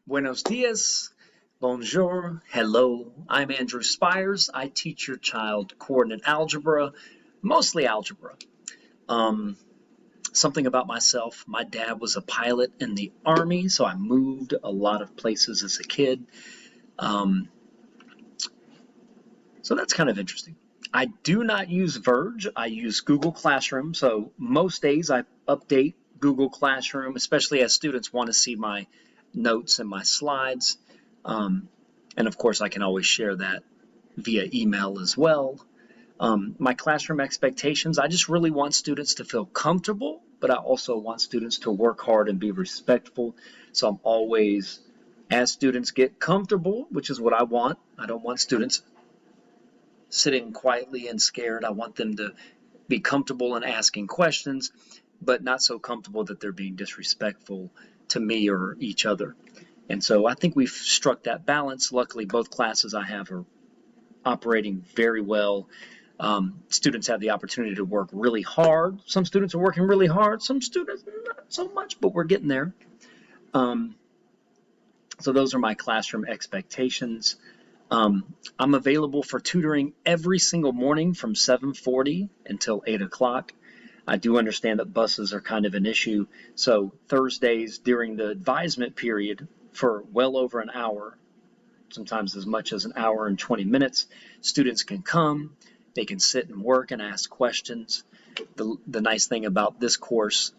Buenos dias, bonjour, hello. I'm Andrew Spires. I teach your child coordinate algebra, mostly algebra. Um, Something about myself, my dad was a pilot in the Army, so I moved a lot of places as a kid. Um, so that's kind of interesting. I do not use Verge. I use Google Classroom. So most days I update Google Classroom, especially as students want to see my notes and my slides. Um, and of course, I can always share that via email as well. My classroom expectations, I just really want students to feel comfortable, but I also want students to work hard and be respectful. So I'm always, as students get comfortable, which is what I want, I don't want students sitting quietly and scared. I want them to be comfortable in asking questions, but not so comfortable that they're being disrespectful to me or each other. And so I think we've struck that balance. Luckily, both classes I have are operating very well. Students have the opportunity to work really hard. Some students are working really hard, some students not so much, but we're getting there. So those are my classroom expectations. I'm available for tutoring every single morning from 7:40 until 8 o'clock. I do understand that buses are kind of an issue, so Thursdays during the advisement period for well over an hour, sometimes as much as an hour and 20 minutes, students can come, they can sit and work and ask questions. The nice thing about this course,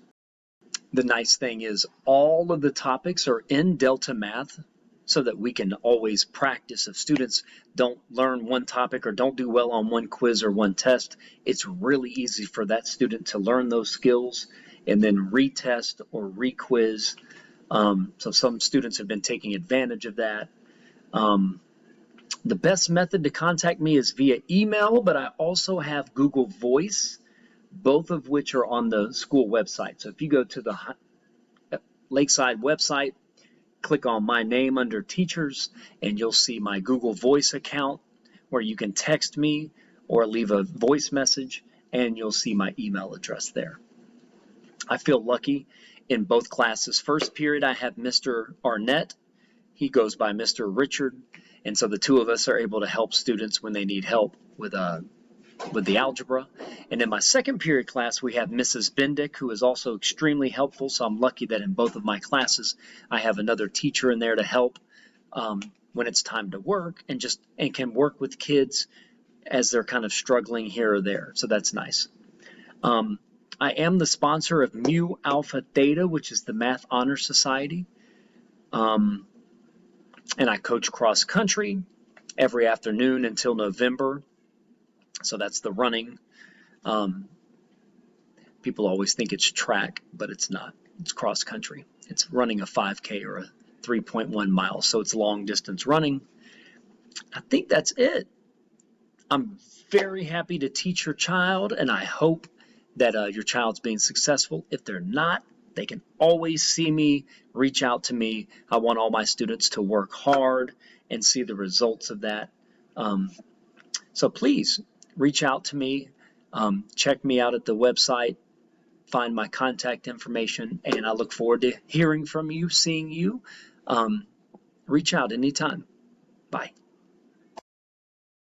the nice thing is all of the topics are in Delta Math so that we can always practice. If students don't learn one topic or don't do well on one quiz or one test, it's really easy for that student to learn those skills and then retest or requiz. So some students have been taking advantage of that. The best method to contact me is via email, but I also have Google Voice, both of which are on the school website. So if you go to the Lakeside website, click on my name under teachers, and you'll see my Google Voice account where you can text me or leave a voice message, and you'll see my email address there. I feel lucky in both classes. First period, I have Mr. Arnett. He goes by Mr. Richard, and so the two of us are able to help students when they need help with the algebra. And in my second period class, we have Mrs. Bendick, who is also extremely helpful. So I'm lucky that in both of my classes, I have another teacher in there to help when it's time to work and can work with kids as they're kind of struggling here or there. So that's nice. I am the sponsor of Mu Alpha Theta, which is the Math Honor Society. And I coach cross country every afternoon until November. So that's the running. People always think it's track, but it's not. It's cross country. It's running a 5K or a 3.1 miles. So it's long distance running. I think that's it. I'm very happy to teach your child, and I hope that your child's being successful. If they're not, they can always see me, reach out to me. I want all my students to work hard and see the results of that. So please reach out to me, check me out at the website, find my contact information, and I look forward to hearing from you, seeing you. Reach out anytime. Bye.